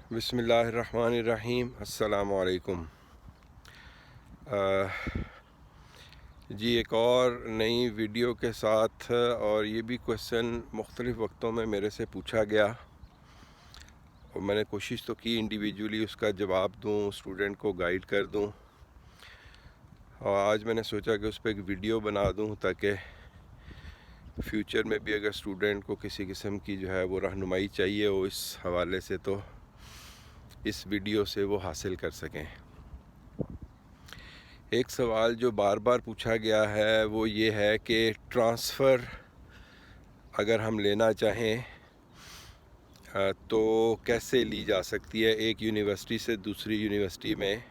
बिस्मिल्लाहिर्रहमानिर्रहीम। अस्सलामु अलैकुम। जी, एक और नई वीडियो के साथ, और ये भी क्वेश्चन मुख्तलिफ़ वक्तों में मेरे से पूछा गया और मैंने कोशिश तो की इंडिविजुअली उसका जवाब दूं, स्टूडेंट को गाइड कर दूं। और आज मैंने सोचा कि उस पर एक वीडियो बना दूं ताकि फ्यूचर में भी अगर स्टूडेंट को किसी किस्म की जो है वो रहनुमाई चाहिए हो इस हवाले से, तो इस वीडियो से वो हासिल कर सकें। एक सवाल जो बार बार पूछा गया है वो ये है कि ट्रांसफ़र अगर हम लेना चाहें तो कैसे ली जा सकती है एक यूनिवर्सिटी से दूसरी यूनिवर्सिटी में।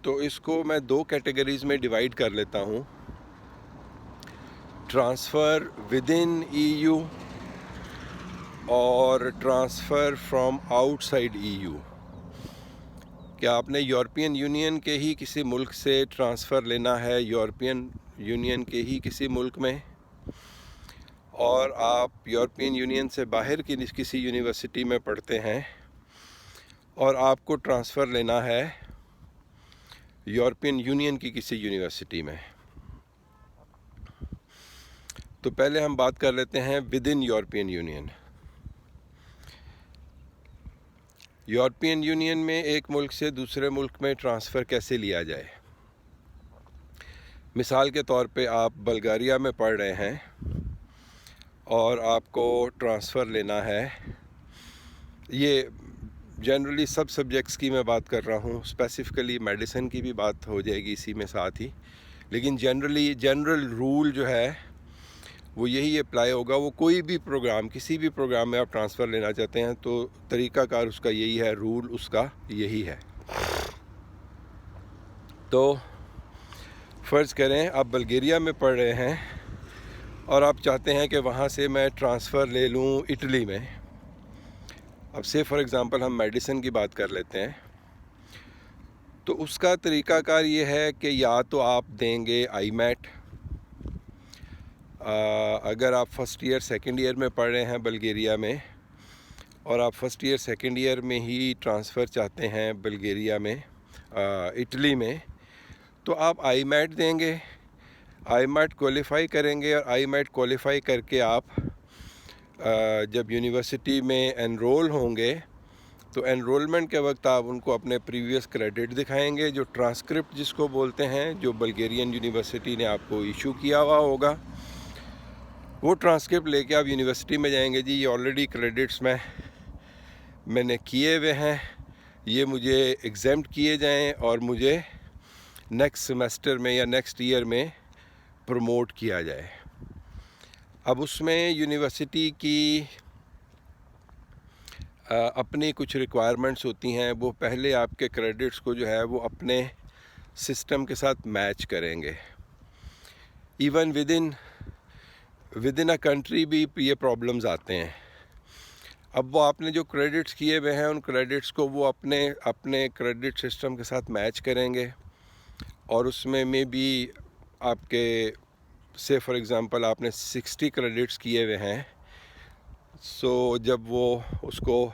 तो इसको मैं दो कैटेगरीज़ में डिवाइड कर लेता हूँ, ट्रांसफ़र विद इन EU और ट्रांसफ़र फ्रॉम आउटसाइड EU। क्या आपने यूरोपियन यूनियन के ही किसी मुल्क से ट्रांसफ़र लेना है यूरोपियन यूनियन के ही किसी मुल्क में, और आप यूरोपियन यूनियन से बाहर की किसी यूनिवर्सिटी में पढ़ते हैं और आपको ट्रांसफ़र लेना है यूरोपियन यूनियन की किसी यूनिवर्सिटी में। तो पहले हम बात कर लेते हैं with in European union. European union में एक मुल्क से दूसरे मुल्क में ट्रांसफ़र कैसे लिया जाए। मिसाल के तौर पे आप बल्गारिया में पढ़ रहे हैं और आपको ट्रांसफ़र लेना है। ये जनरली सब सब्जेक्ट्स की मैं बात कर रहा हूँ, स्पेसिफ़िकली मेडिसिन की भी बात हो जाएगी इसी में साथ ही, लेकिन जनरल रूल जो है वो यही अप्लाई होगा। वो कोई भी प्रोग्राम, किसी भी प्रोग्राम में आप ट्रांसफ़र लेना चाहते हैं तो तरीक़ाकार उसका यही है, रूल उसका यही है। तो फ़र्ज़ करें आप बल्गारिया में पढ़ रहे हैं और आप चाहते हैं कि वहाँ से मैं ट्रांसफ़र ले लूँ इटली में। अब से फॉर एग्ज़ाम्पल हम मेडिसिन की बात कर लेते हैं, तो उसका तरीक़ाकार ये है कि या तो आप देंगे IMAT। अगर आप फ़र्स्ट ईयर सेकंड ईयर में पढ़ रहे हैं बल्गारिया में और आप फ़र्स्ट ईयर सेकंड ईयर में ही ट्रांसफ़र चाहते हैं बल्गारिया में इटली में, तो आप IMAT देंगे, IMAT क्वालिफ़ाई करेंगे और IMAT क्वालिफ़ाई करके आप जब यूनिवर्सिटी में एनरोल होंगे तो एनरोलमेंट के वक्त आप उनको अपने प्रीवियस क्रेडिट दिखाएंगे, जो ट्रांसक्रिप्ट जिसको बोलते हैं, जो बल्गारियन यूनिवर्सिटी ने आपको इशू किया हुआ होगा। वो ट्रांसक्रिप्ट लेके आप यूनिवर्सिटी में जाएंगे, जी ये ऑलरेडी क्रेडिट्स मैंने किए हुए हैं, ये मुझे एग्जेम्प्ट किए जाएं और मुझे नेक्स्ट सेमेस्टर में या नेक्स्ट ईयर में प्रमोट किया जाए। अब उसमें यूनिवर्सिटी की अपनी कुछ रिक्वायरमेंट्स होती हैं। वो पहले आपके क्रेडिट्स को जो है वो अपने सिस्टम के साथ मैच करेंगे। Even with in a country भी ये प्रॉब्लम्स आते हैं। अब वो आपने जो क्रेडिट्स किए हुए हैं उन क्रेडिट्स को वो अपने क्रेडिट सिस्टम के साथ मैच करेंगे और उसमें में भी आपके से फॉर एग्ज़ाम्पल आपने 60 क्रेडिट्स किए हुए हैं, सो जब वो उसको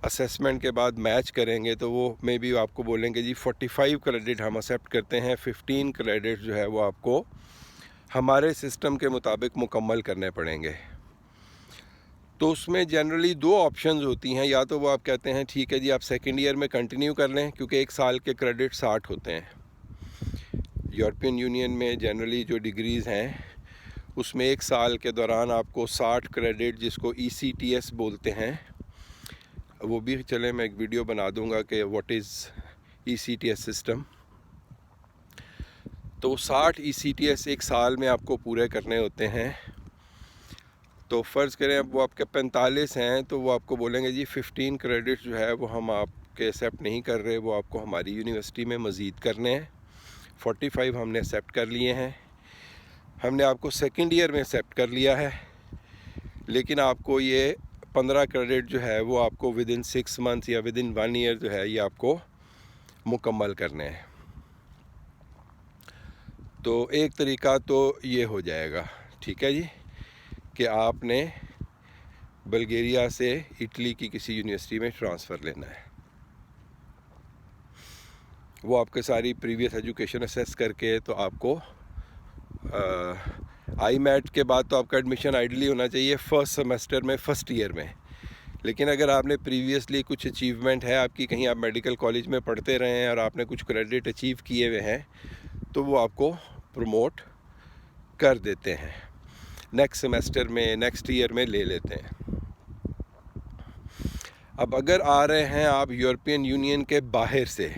असेसमेंट के बाद मैच करेंगे तो वो मे बी आपको बोलेंगे जी 45 क्रेडिट हम एक्सेप्ट करते हैं, 15 क्रेडिट जो है वो आपको हमारे सिस्टम के मुताबिक मुकम्मल करने पड़ेंगे। तो उसमें जनरली दो ऑप्शंस होती हैं, या तो वो आप कहते हैं ठीक है जी आप सेकेंड ईयर में कंटिन्यू कर लें क्योंकि एक साल के क्रेडिट 60 होते हैं। यूरोपियन यूनियन में जनरली जो डिग्रीज़ हैं उसमें एक साल के दौरान आपको 60 क्रेडिट, जिसको ECTS बोलते हैं, वो भी चले मैं एक वीडियो बना दूंगा कि व्हाट इज़ ECTS सिस्टम। तो 60 ECTS एक साल में आपको पूरे करने होते हैं। तो फ़र्ज़ करें अब वो आपके 45 हैं तो वो आपको बोलेंगे जी 15 क्रेडिट जो है वो हम आपके एक्सेप्ट नहीं कर रहे, वो आपको हमारी यूनिवर्सिटी में मज़ीद करने हैं। 45 हमने एक्सेप्ट कर लिए हैं, हमने आपको सेकंड ईयर में एक्सेप्ट कर लिया है, लेकिन आपको ये 15 क्रेडिट जो है वो आपको विद इन 6 मंथ्स या विद इन 1 ईयर जो है ये आपको मुकम्मल करने हैं। तो एक तरीका तो ये हो जाएगा, ठीक है जी, कि आपने बल्गेरिया से इटली की किसी यूनिवर्सिटी में ट्रांसफ़र लेना है। वो आपके सारी प्रीवियस एजुकेशन असेस करके तो आपको IMAT के बाद तो आपका एडमिशन आइडली होना चाहिए फर्स्ट सेमेस्टर में, फर्स्ट ईयर में। लेकिन अगर आपने प्रीवियसली कुछ अचीवमेंट है आपकी, कहीं आप मेडिकल कॉलेज में पढ़ते रहे हैं और आपने कुछ क्रेडिट अचीव किए हुए हैं, तो वो आपको प्रमोट कर देते हैं, नेक्स्ट सेमेस्टर में, नेक्स्ट ईयर में ले लेते हैं। अब अगर आ रहे हैं आप यूरोपियन यूनियन के बाहर से,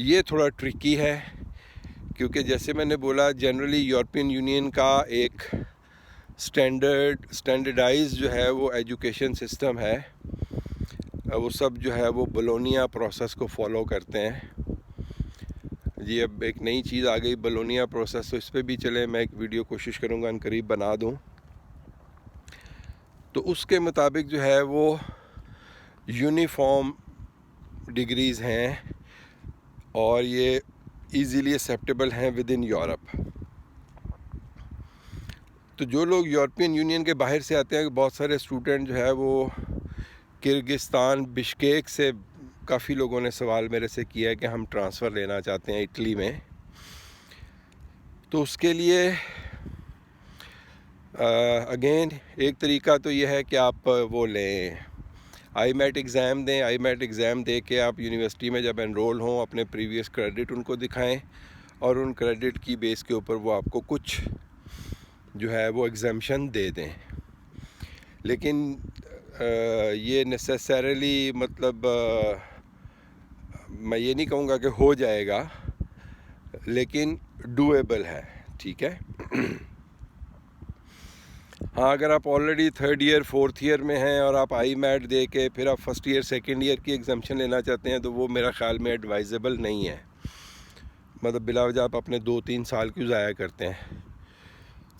ये थोड़ा ट्रिकी है, क्योंकि जैसे मैंने बोला जनरली यूरोपियन यूनियन का एक स्टैंडर्डाइज जो है वो एजुकेशन सिस्टम है, वो सब जो है वो बोलोनिया प्रोसेस को फॉलो करते हैं। जी अब एक नई चीज़ आ गई बोलोनिया प्रोसेस, तो इस पर भी चले, मैं एक वीडियो कोशिश करूँगा अनकरीब बना दूँ। तो उसके मुताबिक जो है वो यूनिफॉर्म डिग्रीज़ हैं और ये इजीली एक्सेप्टेबल हैं विद इन यूरोप। तो जो लोग यूरोपियन यूनियन के बाहर से आते हैं, बहुत सारे स्टूडेंट जो है वो किर्गिस्तान, बिश्केक से काफ़ी लोगों ने सवाल मेरे से किया है कि हम ट्रांसफ़र लेना चाहते हैं इटली में। तो उसके लिए अगेन एक तरीका तो ये है कि आप वो लें, IMAT एग्ज़ाम दें। IMAT एग्ज़ाम दे के आप यूनिवर्सिटी में जब एनरोल हों, अपने प्रीवियस क्रेडिट उनको दिखाएं और उन क्रेडिट की बेस के ऊपर वो आपको कुछ जो है वो एग्जाम्शन दे दें। लेकिन ये नेसेसरली मतलब मैं ये नहीं कहूँगा कि हो जाएगा, लेकिन डूएबल है, ठीक है। हाँ, अगर आप already third year fourth year में हैं और आप IMAT दे के फिर आप फर्स्ट ईयर सेकेंड ईयर की एग्जाम्शन लेना चाहते हैं, तो वो मेरा ख़्याल में एडवाइजेबल नहीं है। मतलब बिलावजा आप अपने 2-3 साल क्यों ज़ाया करते हैं।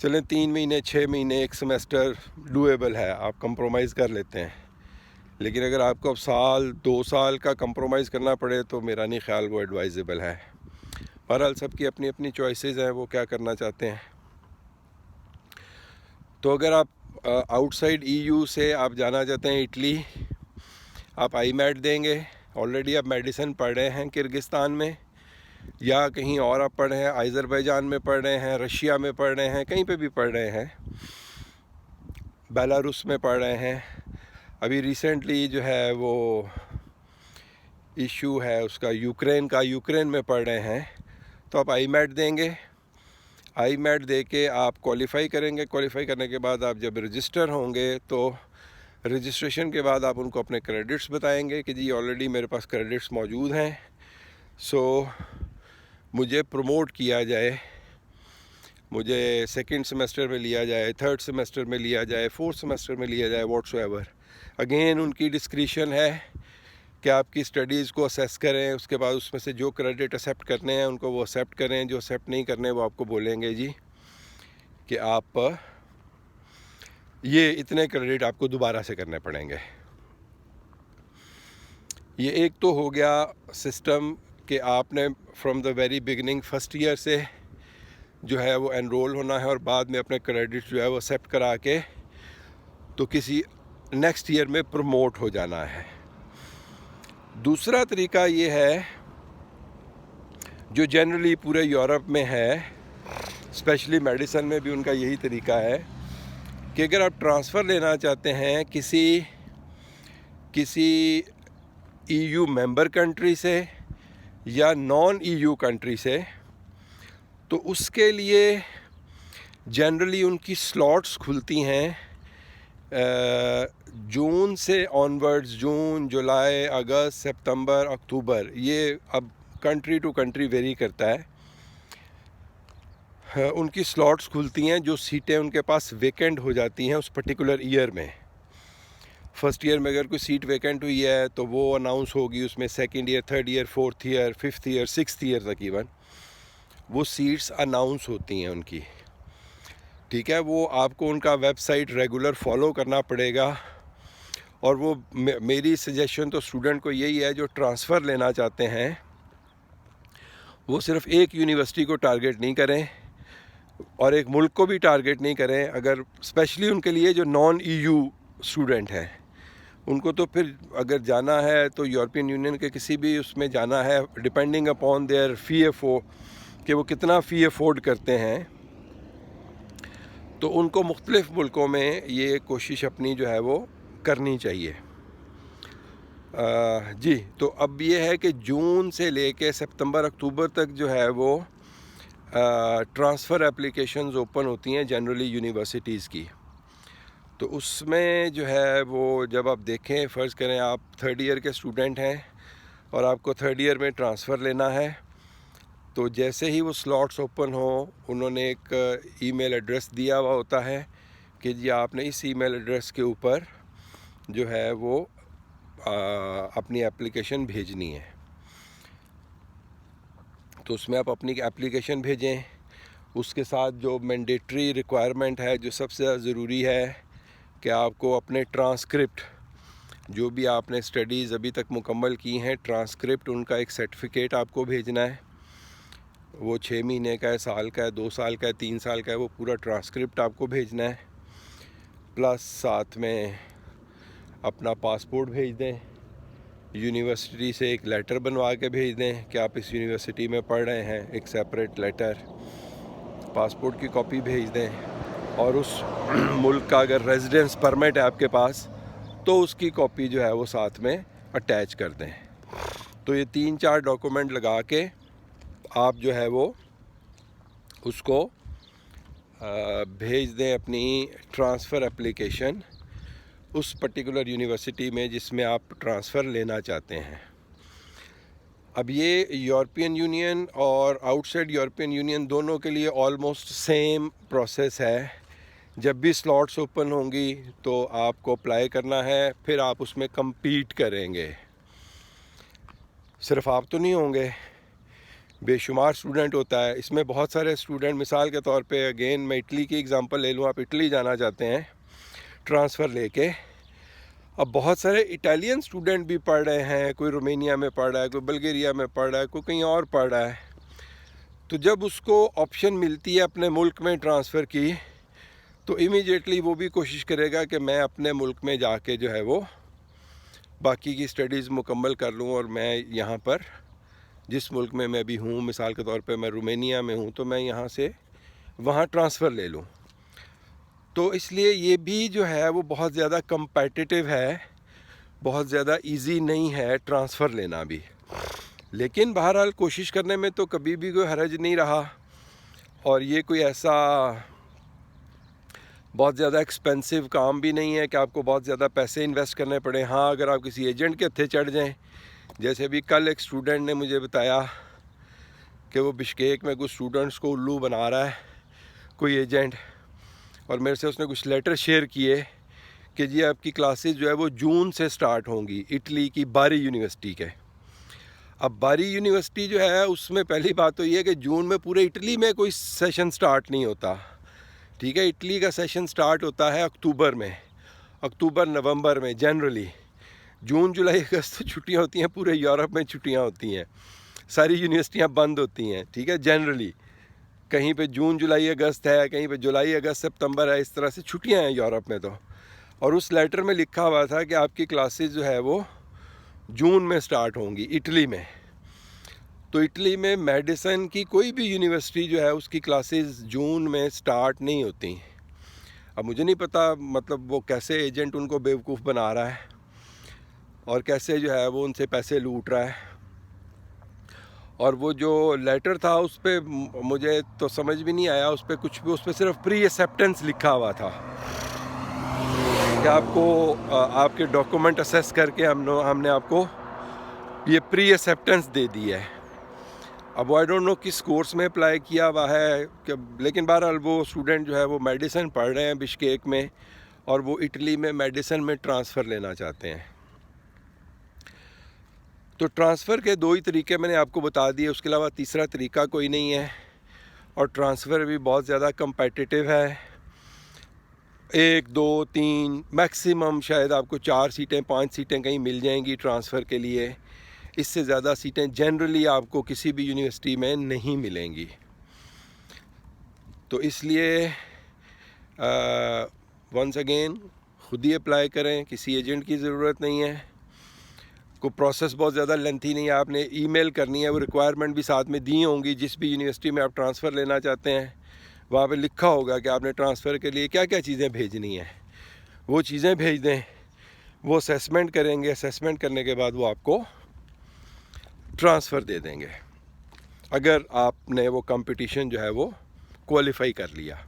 चलें 3 महीने, 6 महीने, एक सेमेस्टर डूएबल है, आप कंप्रोमाइज़ कर लेते हैं। लेकिन अगर आपको अब साल 2 साल का कंप्रोमाइज़ करना पड़े तो मेरा नहीं ख्याल वो एडवाइजेबल है। बहरहाल सबकी अपनी अपनी चॉइसेस हैं, वो क्या करना चाहते हैं। तो अगर आप आउटसाइड EU से आप जाना चाहते हैं इटली, आप IMAT देंगे। ऑलरेडी आप मेडिसिन पढ़ रहे हैं किर्गिस्तान में, या कहीं और आप पढ़ रहे हैं, अज़रबैजान में पढ़ रहे हैं, रशिया में पढ़ रहे हैं, कहीं पे भी पढ़ रहे हैं, बेलारूस में पढ़ रहे हैं। अभी रिसेंटली जो है वो इशू है उसका यूक्रेन का, यूक्रेन में पढ़ रहे हैं, तो आप IMAT देंगे। IMAT दे के आप क्वालिफ़ाई करेंगे। क्वालिफ़ाई करने के बाद आप जब रजिस्टर होंगे, तो रजिस्ट्रेशन के बाद आप उनको अपने क्रेडिट्स बताएंगे कि जी ऑलरेडी मेरे पास क्रेडिट्स मौजूद हैं, सो मुझे प्रमोट किया जाए, मुझे सेकंड सेमेस्टर में लिया जाए, थर्ड सेमेस्टर में लिया जाए, फोर्थ सेमेस्टर में लिया जाए, व्हाट्सएवर। अगेन उनकी डिस्क्रिशन है कि आपकी स्टडीज़ को असेस करें, उसके बाद उसमें से जो क्रेडिट एक्सेप्ट करने हैं उनको वो एक्सेप्ट करें, जो एक्सेप्ट नहीं करने वो आपको बोलेंगे जी कि आप ये इतने क्रेडिट आपको दोबारा से करने पड़ेंगे। ये एक तो हो गया सिस्टम कि आपने from the very beginning first year से जो है वो एनरोल होना है और बाद में अपने क्रेडिट जो है वो एक्सेप्ट करा के तो किसी नेक्स्ट ईयर में प्रमोट हो जाना है। दूसरा तरीका ये है जो जनरली पूरे यूरोप में है, स्पेशली मेडिसिन में भी उनका यही तरीका है कि अगर आप ट्रांसफ़र लेना चाहते हैं किसी EU मेंबर कंट्री से या नॉन EU कंट्री से, तो उसके लिए जनरली उनकी स्लॉट्स खुलती हैं जून से ऑनवर्ड्स, जून, जुलाई, अगस्त, सितंबर, अक्टूबर। ये अब कंट्री टू कंट्री वेरी करता है। उनकी स्लॉट्स खुलती हैं, जो सीटें उनके पास वेकेंट हो जाती हैं उस पर्टिकुलर ईयर में। फर्स्ट ईयर में अगर कोई सीट वेकेंट हुई है तो वो अनाउंस होगी, उसमें second year, third year, fourth year, fifth year, sixth year तक इवन वो सीट्स अनाउंस होती हैं उनकी, ठीक है। वो आपको उनका वेबसाइट रेगुलर फॉलो करना पड़ेगा। और वो मेरी सजेशन तो स्टूडेंट को यही है जो ट्रांसफ़र लेना चाहते हैं, वो सिर्फ एक यूनिवर्सिटी को टारगेट नहीं करें, और एक मुल्क को भी टारगेट नहीं करें। अगर स्पेशली उनके लिए जो नॉन EU स्टूडेंट हैं, उनको तो फिर अगर जाना है तो यूरोपियन यूनियन के किसी भी उसमें जाना है, डिपेंडिंग अपॉन देयर फ़ी कि वो कितना फ़ी अफोर्ड करते हैं, तो उनको मुख्तलिफ़ मुल्कों में ये कोशिश अपनी जो है वो करनी चाहिए। जी, तो अब ये है कि जून से लेके सितंबर अक्टूबर तक जो है वो ट्रांसफ़र एप्लीकेशंस ओपन होती हैं जनरली यूनिवर्सिटीज़ की। तो उसमें जो है वो जब आप देखें, फ़र्ज़ करें आप 3rd ईयर के स्टूडेंट हैं और आपको 3rd ईयर में ट्रांसफ़र लेना है, तो जैसे ही वो स्लॉट्स ओपन हो, उन्होंने एक ईमेल एड्रेस दिया हुआ होता है कि जी आपने इस ईमेल एड्रेस के ऊपर जो है वो अपनी एप्लीकेशन भेजनी है। तो उसमें आप अपनी एप्लीकेशन भेजें। उसके साथ जो मैंडेटरी रिक्वायरमेंट है, जो सबसे ज़्यादा ज़रूरी है, कि आपको अपने ट्रांसक्रिप्ट, जो भी आपने स्टडीज़ अभी तक मुकम्मल की हैं, ट्रांसक्रिप्ट उनका एक सर्टिफिकेट आपको भेजना है। वो 6 महीने का है, साल का है, 2 साल का है, 3 साल का है, वो पूरा ट्रांसक्रिप्ट आपको भेजना है। प्लस साथ में अपना पासपोर्ट भेज दें, यूनिवर्सिटी से एक लेटर बनवा के भेज दें कि आप इस यूनिवर्सिटी में पढ़ रहे हैं, एक सेपरेट लेटर, पासपोर्ट की कॉपी भेज दें, और उस मुल्क का अगर रेजिडेंस परमिट है आपके पास तो उसकी कॉपी जो है वो साथ में अटैच कर दें। तो ये 3-4 डॉक्यूमेंट लगा के आप जो है वो उसको भेज दें अपनी ट्रांसफ़र एप्लीकेशन उस पर्टिकुलर यूनिवर्सिटी में जिसमें आप ट्रांसफ़र लेना चाहते हैं। अब ये यूरोपियन यूनियन और आउटसाइड यूरोपियन यूनियन दोनों के लिए ऑलमोस्ट सेम प्रोसेस है। जब भी स्लॉट्स ओपन होंगी तो आपको अप्लाई करना है, फिर आप उसमें compete करेंगे। सिर्फ आप तो नहीं होंगे, बेशुमार स्टूडेंट होता है इसमें। बहुत सारे स्टूडेंट, मिसाल के तौर पे अगेन मैं इटली की एग्ज़ाम्पल ले लूँ, आप इटली जाना चाहते हैं ट्रांसफ़र लेके। अब बहुत सारे इटालियन स्टूडेंट भी पढ़ रहे हैं, कोई रोमेनिया में पढ़ रहा है, कोई बल्गेरिया में पढ़ रहा है, कोई कहीं और पढ़ रहा है। तो जब उसको ऑप्शन मिलती है अपने मुल्क में ट्रांसफ़र की, तो इमीडिएटली वो भी कोशिश करेगा कि मैं अपने मुल्क में जाके जो है वो बाकी की स्टडीज़ मुकम्मल कर लूँ, और मैं यहाँ पर जिस मुल्क में मैं भी हूँ, मिसाल के तौर पे मैं रोमेनिया में हूँ, तो मैं यहाँ से वहाँ ट्रांसफ़र ले लूँ। तो इसलिए ये भी जो है वो बहुत ज़्यादा कम्पेटिटिव है, बहुत ज़्यादा इजी नहीं है ट्रांसफ़र लेना भी। लेकिन बहरहाल कोशिश करने में तो कभी भी कोई हर्ज नहीं रहा, और ये कोई ऐसा बहुत ज़्यादा एक्सपेंसिव काम भी नहीं है कि आपको बहुत ज़्यादा पैसे इन्वेस्ट करने पड़े। हाँ, अगर आप किसी एजेंट के हत्थे चढ़ जाएं, जैसे अभी कल एक स्टूडेंट ने मुझे बताया कि वो बिश्केक में कुछ स्टूडेंट्स को उल्लू बना रहा है कोई एजेंट, और मेरे से उसने कुछ लेटर शेयर किए कि जी आपकी क्लासेस जो है वो जून से स्टार्ट होंगी, इटली की बारी यूनिवर्सिटी के। अब बारी यूनिवर्सिटी जो है उसमें पहली बात तो ये है कि जून में पूरे इटली में कोई सेशन स्टार्ट नहीं होता, ठीक है। इटली का सेशन स्टार्ट होता है अक्टूबर में, अक्टूबर नवंबर में जनरली। जून जुलाई अगस्त तो छुट्टियाँ होती हैं, पूरे यूरोप में छुट्टियाँ होती हैं, सारी यूनिवर्सिटियाँ बंद होती हैं, ठीक है। जनरली कहीं पे जून जुलाई अगस्त है, कहीं पे जुलाई अगस्त सितंबर है, इस तरह से छुट्टियाँ हैं यूरोप में तो। और उस लेटर में लिखा हुआ था कि आपकी क्लासेस जो है वो जून में स्टार्ट होंगी इटली में। तो इटली में मेडिसिन की कोई भी यूनिवर्सिटी जो है उसकी क्लासेस जून में स्टार्ट नहीं होती। अब मुझे नहीं पता मतलब वो कैसे एजेंट उनको बेवकूफ़ बना रहा है और कैसे जो है वो उनसे पैसे लूट रहा है। और वो जो लेटर था उस पर मुझे तो समझ भी नहीं आया, उस पर कुछ भी, उस पर सिर्फ प्री एक्सेप्टेंस लिखा हुआ था कि आपको आपके डॉक्यूमेंट असेस करके हमने आपको ये प्री एक्सेप्टेंस दे दी है। अब आई डोंट नो किस कोर्स में अप्लाई किया हुआ है कि, लेकिन बहरहाल वो स्टूडेंट जो है वो मेडिसिन पढ़ रहे हैं बिश्केक में, और वो इटली में मेडिसिन में ट्रांसफ़र लेना चाहते हैं। तो ट्रांसफ़र के 2 ही तरीके मैंने आपको बता दिए, उसके अलावा तीसरा तरीका कोई नहीं है। और ट्रांसफ़र भी बहुत ज़्यादा कम्पेटिटिव है। 1, 2, 3 मैक्सिमम शायद आपको 4 सीटें 5 सीटें कहीं मिल जाएंगी ट्रांसफ़र के लिए। इससे ज़्यादा सीटें जनरली आपको किसी भी यूनिवर्सिटी में नहीं मिलेंगी। तो इसलिए वंस अगेन खुद ही अप्लाई करें, किसी एजेंट की ज़रूरत नहीं है। को प्रोसेस बहुत ज़्यादा लेंथी नहीं है, आपने ईमेल करनी है, वो रिक्वायरमेंट भी साथ में दी होंगी। जिस भी यूनिवर्सिटी में आप ट्रांसफ़र लेना चाहते हैं वहाँ पे लिखा होगा कि आपने ट्रांसफ़र के लिए क्या क्या चीज़ें भेजनी हैं, वो चीज़ें भेज दें। वो असेसमेंट करेंगे, असेसमेंट करने के बाद वो आपको ट्रांसफ़र दे देंगे, अगर आपने वो कंपटीशन जो है वो क्वालिफाई कर लिया।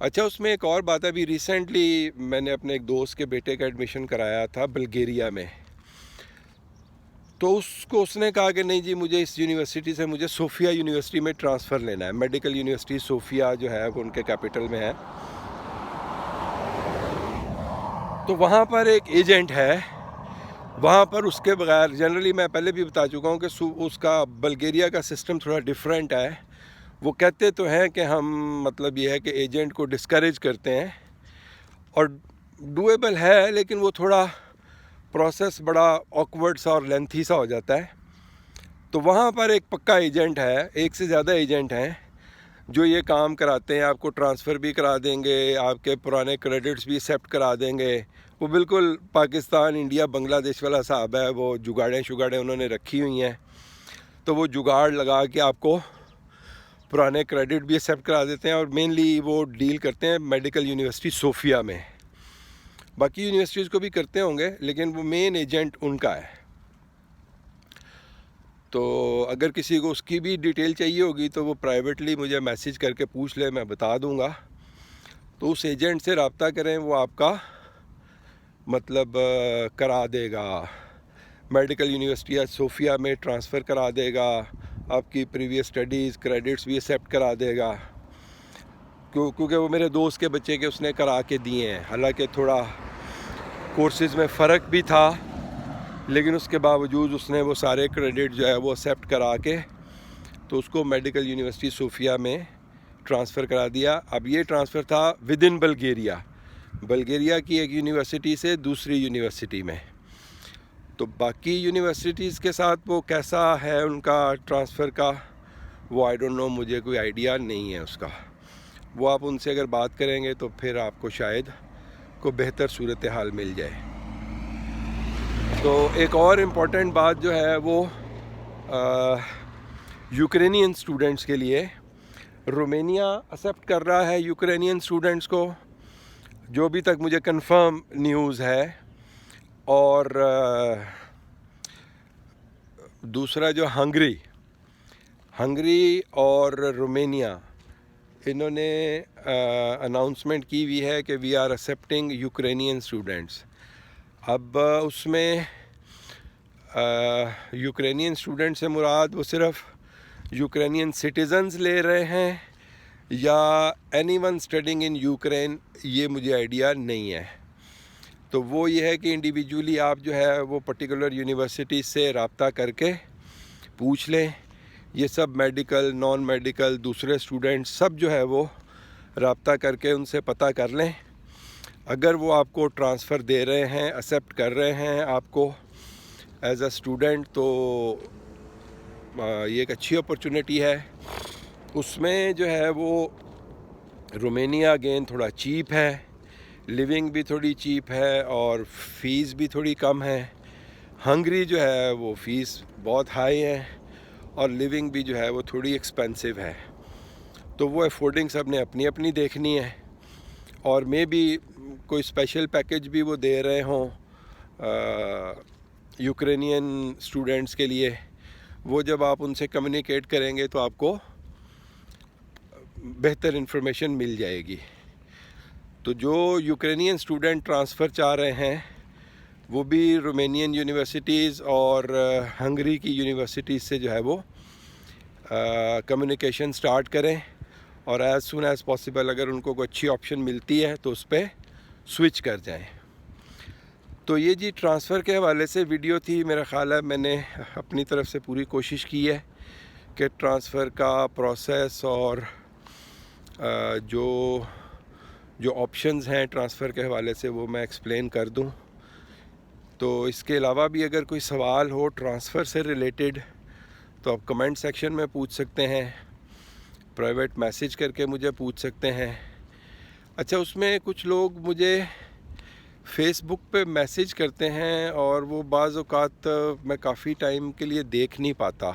अच्छा, उसमें एक और बात है, अभी रिसेंटली मैंने अपने एक दोस्त के बेटे का एडमिशन कराया था बल्गेरिया में। तो उसने कहा कि नहीं जी, मुझे इस यूनिवर्सिटी से मुझे सोफिया यूनिवर्सिटी में ट्रांसफ़र लेना है। मेडिकल यूनिवर्सिटी सोफिया जो है वो उनके कैपिटल में है। तो वहाँ पर एक एजेंट है, वहाँ पर उसके बगैर, जनरली मैं पहले भी बता चुका हूँ कि उसका बल्गेरिया का सिस्टम थोड़ा डिफरेंट है। वो कहते तो हैं कि हम, मतलब ये है कि एजेंट को डिस्करेज करते हैं, और डूएबल है, लेकिन वो थोड़ा प्रोसेस बड़ा ऑकवर्ड सा और लेंथी सा हो जाता है। तो वहाँ पर एक पक्का एजेंट है, एक से ज़्यादा एजेंट हैं जो ये काम कराते हैं। आपको ट्रांसफ़र भी करा देंगे, आपके पुराने क्रेडिट्स भी एक्सेप्ट करा देंगे। वो बिल्कुल पाकिस्तान, इंडिया, बांग्लादेश वाला हिसाब है। वो जुगाड़ें उन्होंने रखी हुई हैं, तो वो जुगाड़ लगा के आपको पुराने क्रेडिट भी एक्सेप्ट करा देते हैं। और मेनली वो डील करते हैं मेडिकल यूनिवर्सिटी सोफिया में। बाकी यूनिवर्सिटीज़ को भी करते होंगे, लेकिन वो मेन एजेंट उनका है। तो अगर किसी को उसकी भी डिटेल चाहिए होगी तो वो प्राइवेटली मुझे मैसेज करके पूछ ले, मैं बता दूंगा। तो उस एजेंट से रब्ता करें, वो आपका मतलब करा देगा, मेडिकल यूनिवर्सिटी या सोफिया में ट्रांसफ़र करा देगा, आपकी प्रीवियस स्टडीज़ क्रेडिट्स भी एक्सेप्ट करा देगा। क्योंकि वो मेरे दोस्त के बच्चे के उसने करा के दिए हैं। हालांकि थोड़ा कोर्सेज़ में फ़र्क भी था, लेकिन उसके बावजूद उसने वो सारे क्रेडिट जो है वो एक्सेप्ट करा के तो उसको मेडिकल यूनिवर्सिटी सोफिया में ट्रांसफ़र करा दिया। अब ये ट्रांसफ़र था विद इन बल्गेरिया की एक यूनिवर्सिटी से दूसरी यूनिवर्सिटी में। तो बाकी यूनिवर्सिटीज़ के साथ वो कैसा है उनका ट्रांसफ़र का, वो आई डोंट नो, मुझे कोई आइडिया नहीं है उसका। वो आप उनसे अगर बात करेंगे तो फिर आपको शायद को बेहतर सूरत हाल मिल जाए। तो एक और इम्पॉर्टेंट बात जो है वो यूक्रेनियन स्टूडेंट्स के लिए, रोमेनिया एक्सेप्ट कर रहा है यूक्रेनियन स्टूडेंट्स को, जो भी तक मुझे कंफर्म न्यूज़ है। और दूसरा जो हंगरी और रोमेनिया, इन्होंने अनाउंसमेंट की हुई है कि we are accepting Ukrainian students. अब उसमें यूक्रेनियन स्टूडेंट से मुराद वो सिर्फ यूक्रेनियन सिटीज़न्स ले रहे हैं या एनीवन स्टडिंग इन यूक्रेन, ये मुझे आइडिया नहीं है। तो वो ये है कि इंडिविजुअली आप जो है वो पर्टिकुलर यूनिवर्सिटी से रब्ता करके पूछ लें। ये सब मेडिकल, नॉन मेडिकल, दूसरे स्टूडेंट्स सब जो है वो रब्ता करके उनसे पता कर लें। अगर वो आपको ट्रांसफ़र दे रहे हैं, एक्सेप्ट कर रहे हैं आपको एज अ स्टूडेंट, तो ये एक अच्छी अपॉर्चुनिटी है। उसमें जो है वो रोमेनिया अगेन थोड़ा चीप है, लिविंग भी थोड़ी चीप है और फ़ीस भी थोड़ी कम है। हंगरी जो है वो फ़ीस बहुत हाई है और लिविंग भी जो है वो थोड़ी एक्सपेंसिव है। तो वो अफोर्डिंग सब ने अपनी अपनी देखनी है। और मे बी कोई स्पेशल पैकेज भी वो दे रहे हों यूक्रेनियन स्टूडेंट्स के लिए। वो जब आप उनसे कम्युनिकेट करेंगे तो आपको बेहतर इन्फॉर्मेशन मिल जाएगी। तो जो यूक्रेनियन स्टूडेंट ट्रांसफ़र चाह रहे हैं वो भी रोमेनियन यूनिवर्सिटीज़ और हंगरी की यूनिवर्सिटीज़ से जो है वो कम्युनिकेशन स्टार्ट करें, और एज़ सुन एज़ पॉसिबल अगर उनको कोई अच्छी ऑप्शन मिलती है तो उस पर स्विच कर जाएं। तो ये जी ट्रांसफ़र के हवाले से वीडियो थी। मेरा ख़्याल है मैंने अपनी तरफ से पूरी कोशिश की है कि ट्रांसफ़र का प्रोसेस और जो ऑप्शंस हैं ट्रांसफ़र के हवाले से वो मैं एक्सप्लेन कर दूं। तो इसके अलावा भी अगर कोई सवाल हो ट्रांसफ़र से रिलेटेड तो आप कमेंट सेक्शन में पूछ सकते हैं। प्राइवेट मैसेज करके मुझे पूछ सकते हैं। अच्छा, उसमें कुछ लोग मुझे फ़ेसबुक पे मैसेज करते हैं और वो बाज़ औक़ात मैं काफ़ी टाइम के लिए देख नहीं पाता।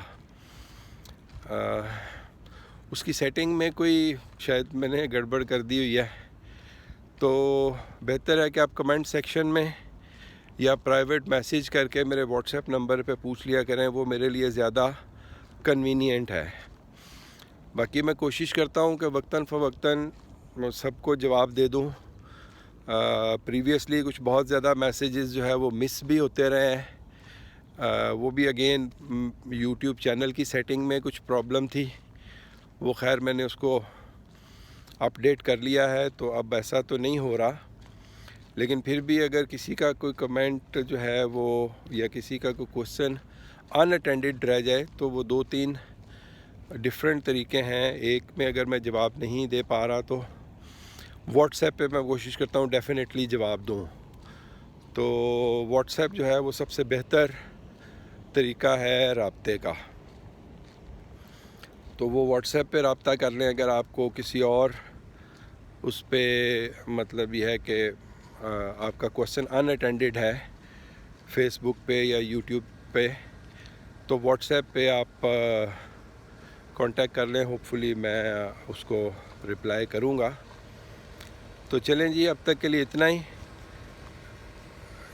उसकी सेटिंग में कोई शायद मैंने गड़बड़ कर दी हुई है, तो बेहतर है कि आप कमेंट सेक्शन में या प्राइवेट मैसेज करके मेरे व्हाट्सएप नंबर पे पूछ लिया करें, वो मेरे लिए ज़्यादा कन्वीनियंट है। बाकी मैं कोशिश करता हूँ कि वक्तन फ़वक्तन सबको जवाब दे दूँ। प्रीवियसली कुछ बहुत ज़्यादा मैसेजेस जो है वो मिस भी होते रहे हैं। वो भी अगेन यूट्यूब चैनल की सेटिंग में कुछ प्रॉब्लम थी, वो खैर मैंने उसको अपडेट कर लिया है, तो अब ऐसा तो नहीं हो रहा। लेकिन फिर भी अगर किसी का कोई कमेंट जो है वो या किसी का कोई क्वेश्चन अनअटेंडेड रह जाए, तो वो 2-3 डिफरेंट तरीके हैं। एक में अगर मैं जवाब नहीं दे पा रहा तो व्हाट्सएप पे मैं कोशिश करता हूँ डेफिनेटली जवाब दूँ। तो व्हाट्सएप जो है वो सबसे बेहतर तरीका है राब्ते का। तो वो व्हाट्सएप पे रब्ता कर लें अगर आपको किसी और उस पे मतलब ये है कि आपका क्वेश्चन अनअटेंडेड है फेसबुक पे या यूट्यूब पे, तो व्हाट्सएप पे आप कांटेक्ट कर लें। होपफुली मैं उसको रिप्लाई करूँगा। तो चलें जी, अब तक के लिए इतना ही।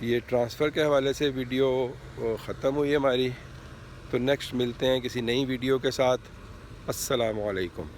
ये ट्रांसफ़र के हवाले से वीडियो ख़त्म हुई है हमारी, तो नेक्स्ट मिलते हैं किसी नई वीडियो के साथ। अस्सलामु अलैकुम।